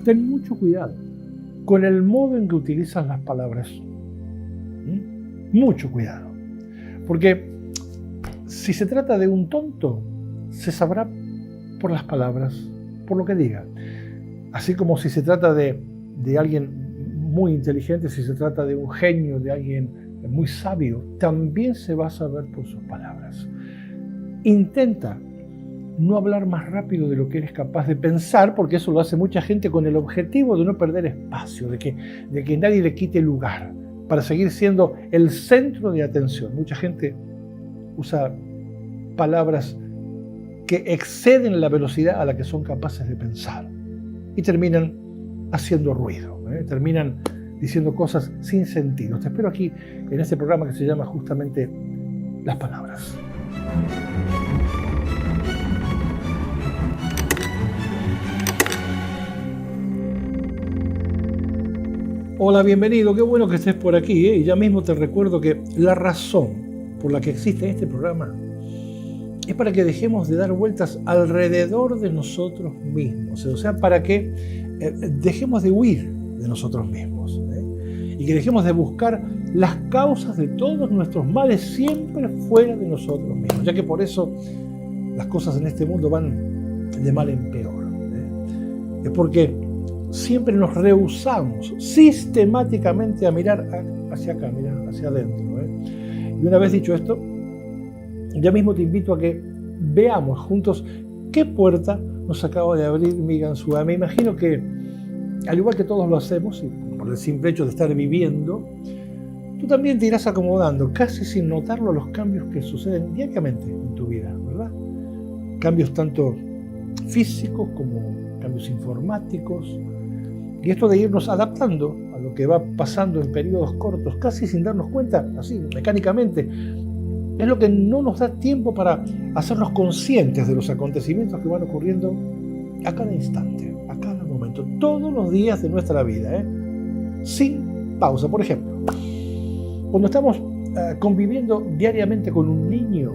ten mucho cuidado con el modo en que utilizas las palabras. Mucho cuidado. Porque si se trata de un tonto, se sabrá por las palabras, por lo que diga. Así como si se trata de alguien muy inteligente, si se trata de un genio, de alguien muy sabio, también se va a saber por sus palabras. Intenta no hablar más rápido de lo que eres capaz de pensar, porque eso lo hace mucha gente con el objetivo de no perder espacio, de que nadie le quite lugar, para seguir siendo el centro de atención. Mucha gente usa palabras que exceden la velocidad a la que son capaces de pensar y terminan haciendo ruido, terminan diciendo cosas sin sentido. Te espero aquí en este programa que se llama justamente Las Palabras. Hola, bienvenido, qué bueno que estés por aquí, y ya mismo te recuerdo que la razón por la que existe este programa es para que dejemos de dar vueltas alrededor de nosotros mismos, o sea, para que dejemos de huir de nosotros mismos, y que dejemos de buscar las causas de todos nuestros males siempre fuera de nosotros mismos, ya que por eso las cosas en este mundo van de mal en peor. Es porque siempre nos rehusamos sistemáticamente a mirar hacia acá, mirar hacia adentro. Y una vez dicho esto, ya mismo te invito a que veamos juntos qué puerta nos acaba de abrir mi Ganzúa. Me imagino que, al igual que todos lo hacemos, y por el simple hecho de estar viviendo, tú también te irás acomodando, casi sin notarlo, a los cambios que suceden diariamente en tu vida, ¿verdad? Cambios tanto físicos como cambios informáticos. Y esto de irnos adaptando a lo que va pasando en periodos cortos, casi sin darnos cuenta, así, mecánicamente, es lo que no nos da tiempo para hacernos conscientes de los acontecimientos que van ocurriendo a cada instante, a cada momento, todos los días de nuestra vida, sin pausa. Por ejemplo, cuando estamos conviviendo diariamente con un niño,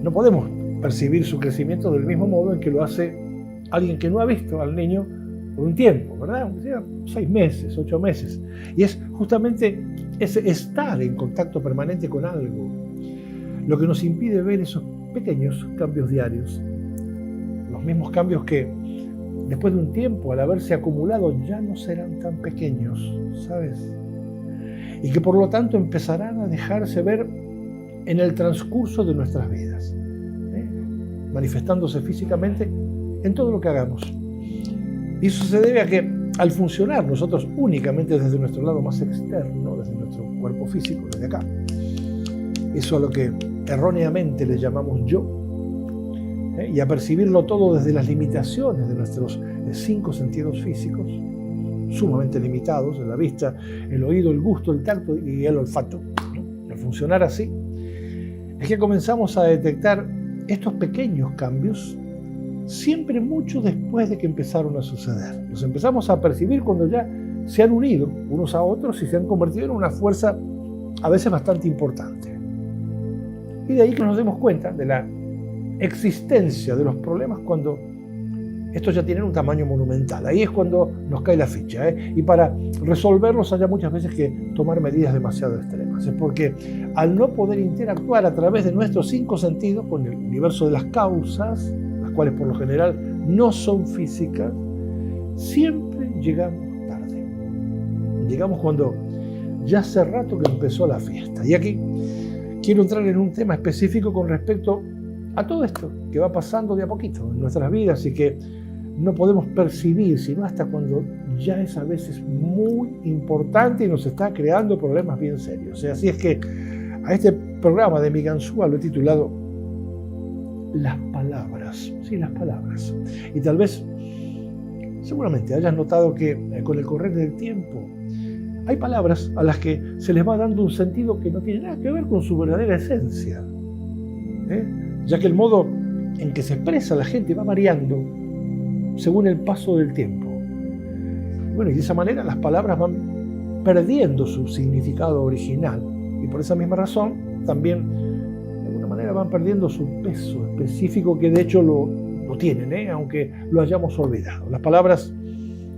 no podemos percibir su crecimiento del mismo modo en que lo hace alguien que no ha visto al niño por un tiempo, ¿verdad? Aunque sea 6 meses, 8 meses. Y es justamente ese estar en contacto permanente con algo lo que nos impide ver esos pequeños cambios diarios. Los mismos cambios que, después de un tiempo, al haberse acumulado, ya no serán tan pequeños, ¿sabes? Y que por lo tanto empezarán a dejarse ver en el transcurso de nuestras vidas, manifestándose físicamente en todo lo que hagamos. Y eso se debe a que, al funcionar nosotros únicamente desde nuestro lado más externo, desde nuestro cuerpo físico, desde acá, eso a lo que erróneamente le llamamos yo, y a percibirlo todo desde las limitaciones de nuestros 5 sentidos físicos, sumamente limitados, la vista, el oído, el gusto, el tacto y el olfato, al funcionar así, es que comenzamos a detectar estos pequeños cambios siempre mucho después de que empezaron a suceder. Los empezamos a percibir cuando ya se han unido unos a otros y se han convertido en una fuerza a veces bastante importante. Y de ahí que nos demos cuenta de la existencia de los problemas cuando estos ya tienen un tamaño monumental. Ahí es cuando nos cae la ficha, Y para resolverlos haya muchas veces que tomar medidas demasiado extremas. Es porque al no poder interactuar a través de nuestros 5 sentidos con el universo de las causas, las cuales por lo general no son físicas, siempre llegamos tarde. Llegamos cuando ya hace rato que empezó la fiesta. Y aquí quiero entrar en un tema específico con respecto a todo esto que va pasando de a poquito en nuestras vidas y que no podemos percibir sino hasta cuando ya es a veces muy importante y nos está creando problemas bien serios. Así es que a este programa de Mi Ganzúa lo he titulado Las Palabras. Sí, las palabras. Y tal vez, seguramente hayas notado que con el correr del tiempo hay palabras a las que se les va dando un sentido que no tiene nada que ver con su verdadera esencia, ya que el modo en que se expresa la gente va variando según el paso del tiempo. Bueno, y de esa manera las palabras van perdiendo su significado original y por esa misma razón también de alguna manera van perdiendo su peso específico, que de hecho lo tienen, aunque lo hayamos olvidado. Las palabras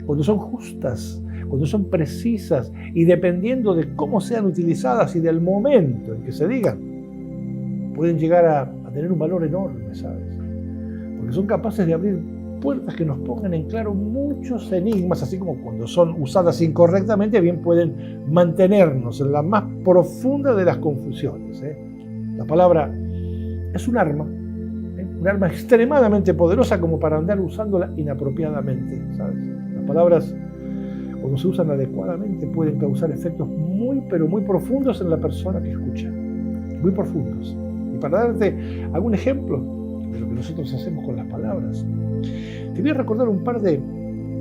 cuando son justas, cuando son precisas y dependiendo de cómo sean utilizadas y del momento en que se digan, pueden llegar a tener un valor enorme, ¿sabes? Porque son capaces de abrir puertas que nos pongan en claro muchos enigmas, así como cuando son usadas incorrectamente, bien pueden mantenernos en la más profunda de las confusiones. La palabra es un arma extremadamente poderosa como para andar usándola inapropiadamente, ¿sabes? Las palabras, cuando se usan adecuadamente, pueden causar efectos muy, pero muy profundos en la persona que escucha. Muy profundos. Y para darte algún ejemplo de lo que nosotros hacemos con las palabras, te voy a recordar un par de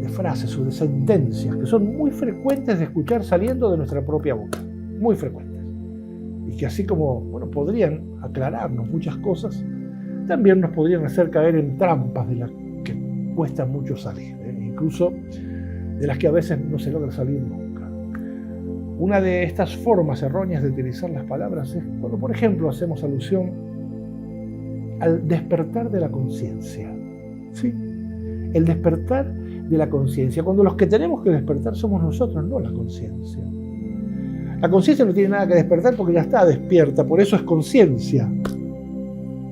frases o de sentencias que son muy frecuentes de escuchar saliendo de nuestra propia boca. Muy frecuentes. Y que así como, podrían aclararnos muchas cosas, también nos podrían hacer caer en trampas de las que cuesta mucho salir, incluso de las que a veces no se logra salir nunca. Una de estas formas erróneas de utilizar las palabras es cuando, por ejemplo, hacemos alusión al despertar de la conciencia. ¿Sí? El despertar de la conciencia, cuando los que tenemos que despertar somos nosotros, no la conciencia. La conciencia no tiene nada que despertar porque ya está despierta, por eso es conciencia.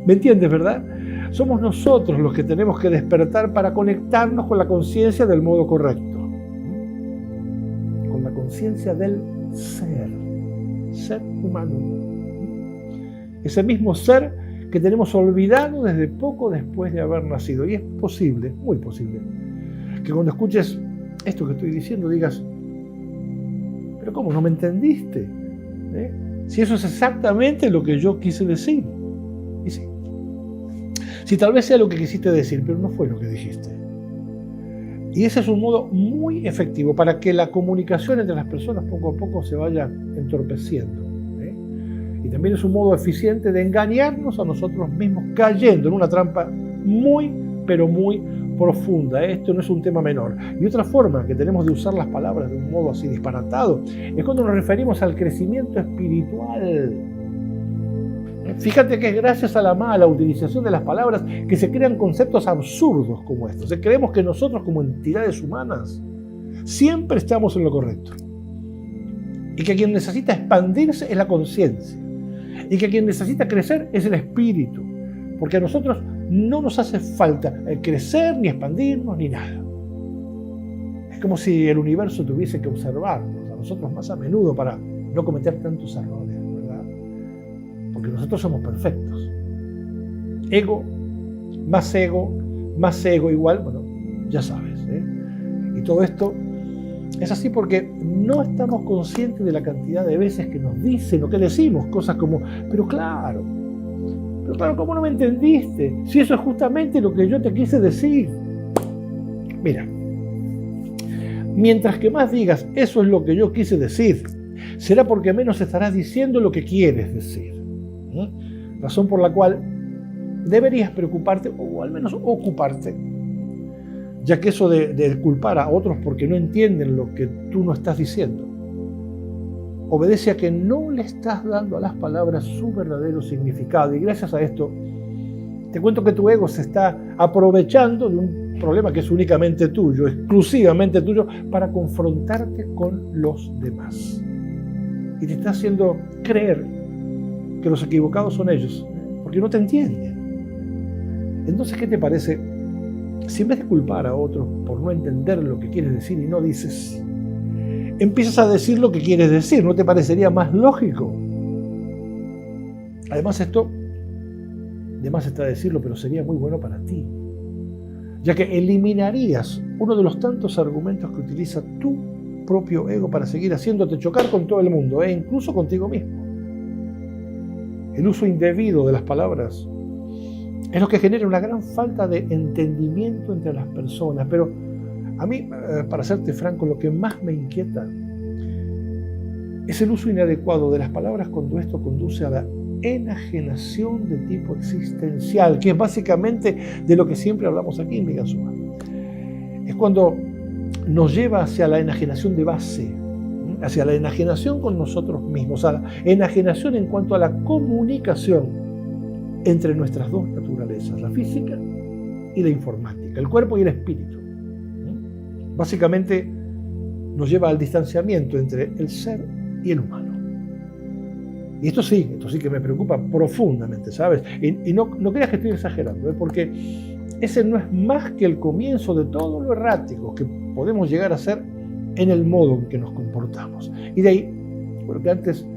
¿Me entiendes, verdad? Somos nosotros los que tenemos que despertar para conectarnos con la conciencia del modo correcto. Con la conciencia del ser humano. Ese mismo ser que tenemos olvidado desde poco después de haber nacido. Y es posible, muy posible, que cuando escuches esto que estoy diciendo digas, pero ¿cómo? ¿No me entendiste? Si eso es exactamente lo que yo quise decir. Y sí. Si tal vez sea lo que quisiste decir, pero no fue lo que dijiste. Y ese es un modo muy efectivo para que la comunicación entre las personas poco a poco se vaya entorpeciendo. Y también es un modo eficiente de engañarnos a nosotros mismos, cayendo en una trampa muy, pero muy profunda. Esto no es un tema menor. Y otra forma que tenemos de usar las palabras de un modo así disparatado es cuando nos referimos al crecimiento espiritual. Fíjate que es gracias a la mala utilización de las palabras que se crean conceptos absurdos como estos. Creemos que nosotros como entidades humanas siempre estamos en lo correcto. Y que quien necesita expandirse es la conciencia. Y que quien necesita crecer es el espíritu. Porque a nosotros no nos hace falta crecer, ni expandirnos, ni nada. Es como si el universo tuviese que observarnos a nosotros más a menudo para no cometer tantos errores. Porque nosotros somos perfectos. Ego igual, ya sabes. Y todo esto es así porque no estamos conscientes de la cantidad de veces que nos dicen o que decimos cosas como, pero claro, ¿cómo no me entendiste? Si eso es justamente lo que yo te quise decir. Mira, mientras que más digas, eso es lo que yo quise decir, será porque menos estarás diciendo lo que quieres decir. Razón por la cual deberías preocuparte o al menos ocuparte, ya que eso de culpar a otros porque no entienden lo que tú no estás diciendo obedece a que no le estás dando a las palabras su verdadero significado, y gracias a esto te cuento que tu ego se está aprovechando de un problema que es únicamente tuyo, exclusivamente tuyo, para confrontarte con los demás, y te está haciendo creer que los equivocados son ellos, porque no te entienden. Entonces, ¿qué te parece si en vez de culpar a otros por no entender lo que quieres decir y no dices, empiezas a decir lo que quieres decir? ¿No te parecería más lógico? Además, esto, de más está decirlo, pero sería muy bueno para ti, ya que eliminarías uno de los tantos argumentos que utiliza tu propio ego para seguir haciéndote chocar con todo el mundo, incluso contigo mismo. El uso indebido de las palabras es lo que genera una gran falta de entendimiento entre las personas. Pero a mí, para serte franco, lo que más me inquieta es el uso inadecuado de las palabras cuando esto conduce a la enajenación de tipo existencial, que es básicamente de lo que siempre hablamos aquí en Migasuma. Es cuando nos lleva hacia la enajenación de base, hacia la enajenación con nosotros mismos, a la enajenación en cuanto a la comunicación entre nuestras dos naturalezas, la física y la informática, el cuerpo y el espíritu. básicamente nos lleva al distanciamiento entre el ser y el humano. Y esto sí que me preocupa profundamente, ¿sabes? Y no creas que estoy exagerando, porque ese no es más que el comienzo de todo lo errático que podemos llegar a ser en el modo en que nos comportamos. Y de ahí, lo que antes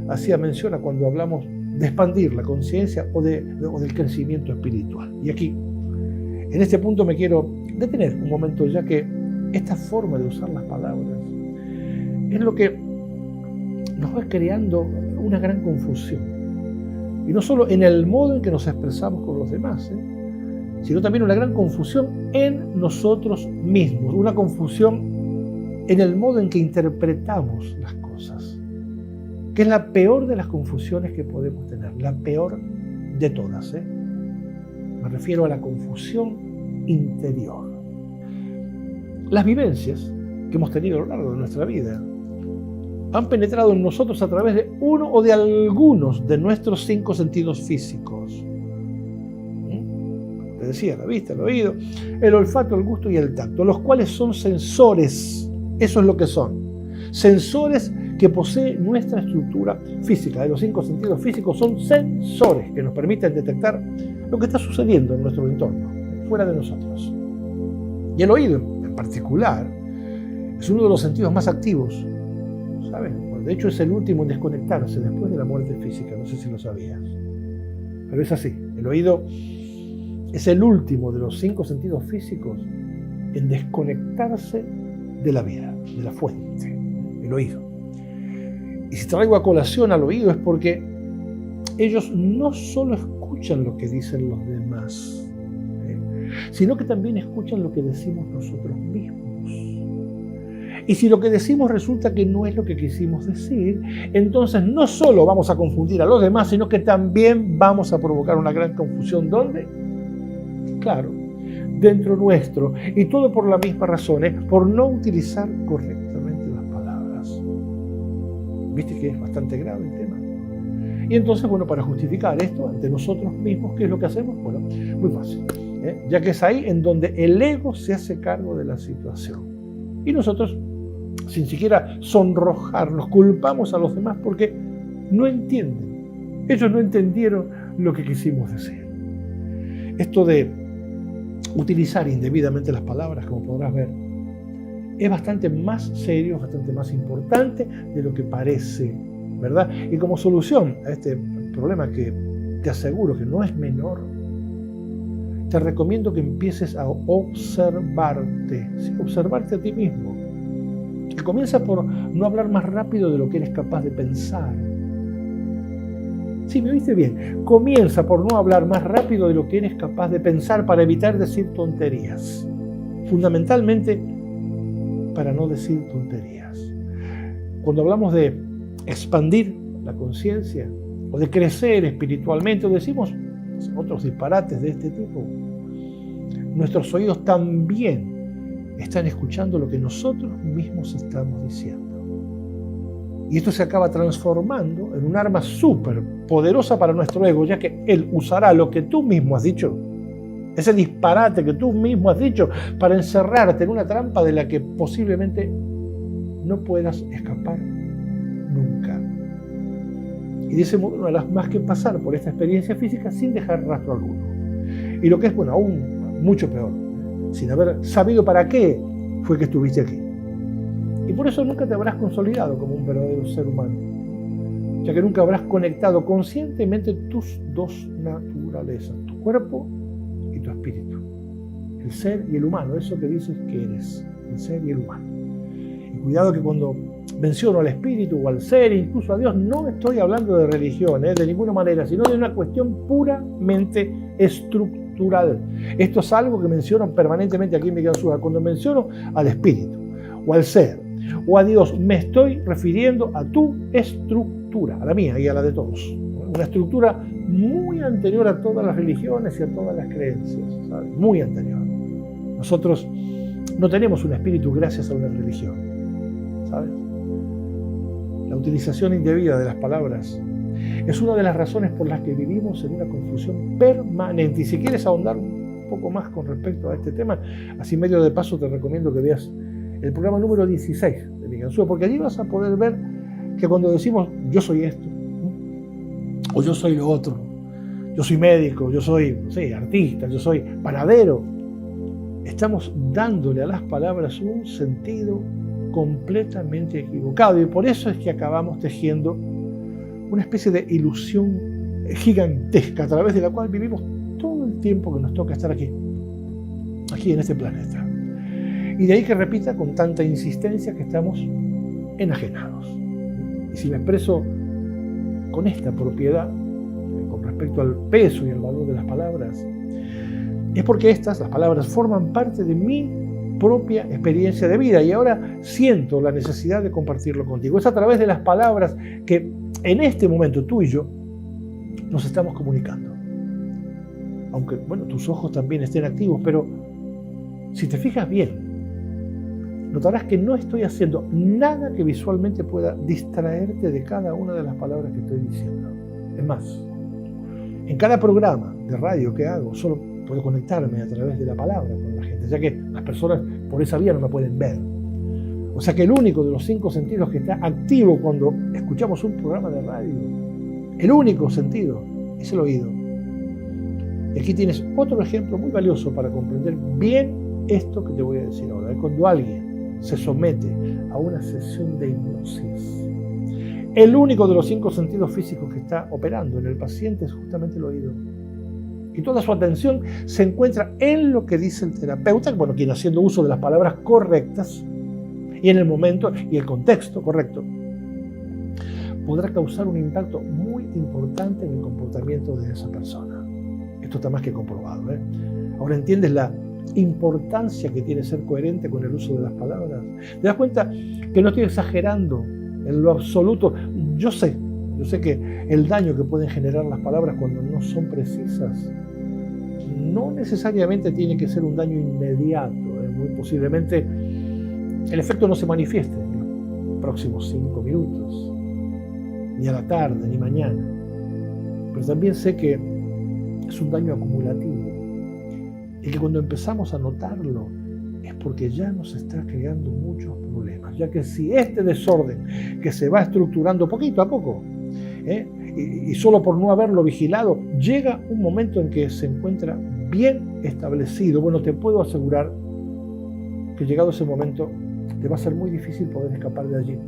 hacía mención a cuando hablamos de expandir la conciencia o del crecimiento espiritual. Y aquí, en este punto me quiero detener un momento, ya que esta forma de usar las palabras es lo que nos va creando una gran confusión. Y no solo en el modo en que nos expresamos con los demás, sino también una gran confusión en nosotros mismos, una confusión en el modo en que interpretamos las cosas, que es la peor de las confusiones que podemos tener, la peor de todas. Me refiero a la confusión interior. Las vivencias que hemos tenido a lo largo de nuestra vida han penetrado en nosotros a través de uno o de algunos de nuestros 5 sentidos físicos. Te decía, la vista, el oído, el olfato, el gusto y el tacto, los cuales son sensores. Eso es lo que son. Sensores que posee nuestra estructura física. De los 5 sentidos físicos son sensores que nos permiten detectar lo que está sucediendo en nuestro entorno, fuera de nosotros. Y el oído, en particular, es uno de los sentidos más activos, ¿sabes? De hecho, es el último en desconectarse después de la muerte física. No sé si lo sabías. Pero es así. El oído es el último de los 5 sentidos físicos en desconectarse de la vida, de la fuente, el oído. Y si traigo a colación al oído es porque ellos no solo escuchan lo que dicen los demás, sino que también escuchan lo que decimos nosotros mismos. Y si lo que decimos resulta que no es lo que quisimos decir, entonces no solo vamos a confundir a los demás, sino que también vamos a provocar una gran confusión. ¿Dónde? Claro, dentro nuestro. Y todo por la misma razón, por no utilizar correctamente las palabras. ¿Viste que es bastante grave el tema? Y entonces, bueno, para justificar esto ante nosotros mismos, ¿qué es lo que hacemos? Bueno, muy fácil, ya que es ahí en donde el ego se hace cargo de la situación. Y nosotros, sin siquiera sonrojarnos, culpamos a los demás porque no entienden. Ellos no entendieron lo que quisimos decir. Esto de utilizar indebidamente las palabras, como podrás ver, es bastante más serio, bastante más importante de lo que parece, ¿verdad? Y como solución a este problema que te aseguro que no es menor, te recomiendo que empieces a observarte, ¿sí? Observarte a ti mismo. Que comienza por no hablar más rápido de lo que eres capaz de pensar. Sí, me oíste bien. Comienza por no hablar más rápido de lo que eres capaz de pensar para evitar decir tonterías. Fundamentalmente, para no decir tonterías. Cuando hablamos de expandir la conciencia o de crecer espiritualmente, o decimos otros disparates de este tipo, nuestros oídos también están escuchando lo que nosotros mismos estamos diciendo. Y esto se acaba transformando en un arma súper poderosa para nuestro ego, ya que él usará lo que tú mismo has dicho, ese disparate que tú mismo has dicho, para encerrarte en una trampa de la que posiblemente no puedas escapar nunca. Y de ese modo no harás más que pasar por esta experiencia física sin dejar rastro alguno. Y lo que es, bueno, aún mucho peor, sin haber sabido para qué fue que estuviste aquí. Y por eso nunca te habrás consolidado como un verdadero ser humano, ya que nunca habrás conectado conscientemente tus 2 naturalezas, tu cuerpo y tu espíritu, el ser y el humano, eso que dices que eres, el ser y el humano. Y cuidado que cuando menciono al espíritu o al ser, incluso a Dios, no estoy hablando de religión, de ninguna manera, sino de una cuestión puramente estructural. Esto es algo que menciono permanentemente aquí en Miguel Azúcar. Cuando menciono al espíritu o al ser o a Dios, me estoy refiriendo a tu estructura, a la mía y a la de todos. Una estructura muy anterior a todas las religiones y a todas las creencias, ¿sabes? Muy anterior. Nosotros no tenemos un espíritu gracias a una religión, ¿sabes? La utilización indebida de las palabras es una de las razones por las que vivimos en una confusión permanente. Y si quieres ahondar un poco más con respecto a este tema, así medio de paso te recomiendo que veas el programa número 16 de Mi Ganzúa, porque allí vas a poder ver que cuando decimos yo soy esto, o yo soy lo otro, yo soy médico, yo soy, no sé, artista, yo soy panadero, estamos dándole a las palabras un sentido completamente equivocado, y por eso es que acabamos tejiendo una especie de ilusión gigantesca a través de la cual vivimos todo el tiempo que nos toca estar aquí en este planeta. Y de ahí que repita con tanta insistencia que estamos enajenados. Y si me expreso con esta propiedad, con respecto al peso y al valor de las palabras, es porque estas, las palabras, forman parte de mi propia experiencia de vida y ahora siento la necesidad de compartirlo contigo. Es a través de las palabras que en este momento tú y yo nos estamos comunicando. Aunque, bueno, tus ojos también estén activos, pero si te fijas bien, notarás que no estoy haciendo nada que visualmente pueda distraerte de cada una de las palabras que estoy diciendo. Es más, en cada programa de radio que hago, solo puedo conectarme a través de la palabra con la gente, ya que las personas por esa vía no me pueden ver. O sea que el único de los 5 sentidos que está activo cuando escuchamos un programa de radio, el único sentido, es el oído. Y aquí tienes otro ejemplo muy valioso para comprender bien esto que te voy a decir ahora. Es cuando alguien se somete a una sesión de hipnosis. El único de los 5 sentidos físicos que está operando en el paciente es justamente el oído. Y toda su atención se encuentra en lo que dice el terapeuta, bueno, quien haciendo uso de las palabras correctas y en el momento y el contexto correcto, podrá causar un impacto muy importante en el comportamiento de esa persona. Esto está más que comprobado, ¿eh? Ahora entiendes la importancia que tiene ser coherente con el uso de las palabras. ¿Te das cuenta que no estoy exagerando en lo absoluto? Yo sé que el daño que pueden generar las palabras cuando no son precisas no necesariamente tiene que ser un daño inmediato. Muy posiblemente el efecto no se manifieste en los próximos 5 minutos, ni a la tarde, ni mañana. Pero también sé que es un daño acumulativo y que cuando empezamos a notarlo es porque ya nos está creando muchos problemas, ya que si este desorden que se va estructurando poquito a poco, y solo por no haberlo vigilado, llega un momento en que se encuentra bien establecido, bueno, te puedo asegurar que llegado ese momento te va a ser muy difícil poder escapar de allí.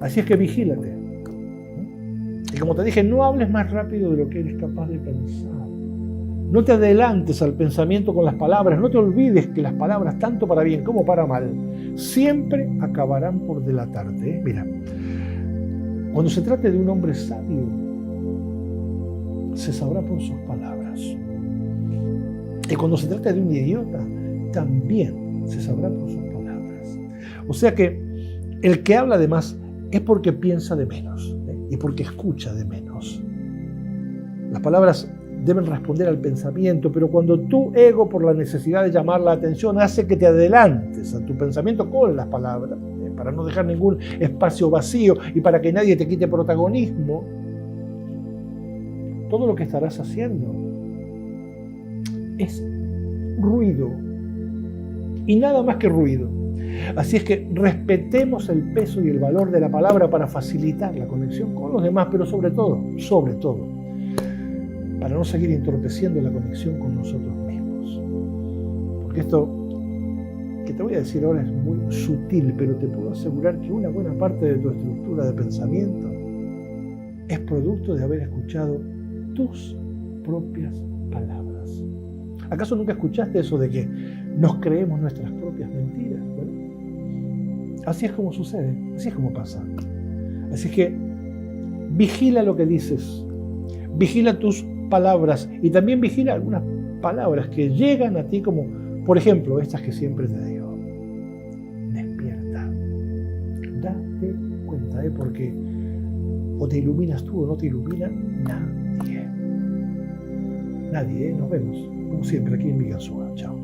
Así es que vigílate. Y como te dije, no hables más rápido de lo que eres capaz de pensar. No te adelantes al pensamiento con las palabras, no te olvides que las palabras, tanto para bien como para mal, siempre acabarán por delatarte. Mira, cuando se trate de un hombre sabio, se sabrá por sus palabras. Y cuando se trate de un idiota, también se sabrá por sus palabras. O sea que el que habla de más es porque piensa de menos, y porque escucha de menos. Las palabras deben responder al pensamiento, pero cuando tu ego, por la necesidad de llamar la atención, hace que te adelantes a tu pensamiento con las palabras, para no dejar ningún espacio vacío y para que nadie te quite protagonismo, todo lo que estarás haciendo es ruido y nada más que ruido. Así es que respetemos el peso y el valor de la palabra para facilitar la conexión con los demás, pero sobre todo, para no seguir entorpeciendo la conexión con nosotros mismos. Porque esto que te voy a decir ahora es muy sutil, pero te puedo asegurar que una buena parte de tu estructura de pensamiento es producto de haber escuchado tus propias palabras. ¿Acaso nunca escuchaste eso de que nos creemos nuestras propias mentiras? Bueno, así es como sucede, así es como pasa. Así es que vigila lo que dices, vigila tus palabras y también vigila algunas palabras que llegan a ti, como por ejemplo estas que siempre te digo. Despierta, date cuenta, porque o te iluminas tú o no te ilumina nadie. Nos vemos como siempre aquí en Mi Ganzúa. Chao.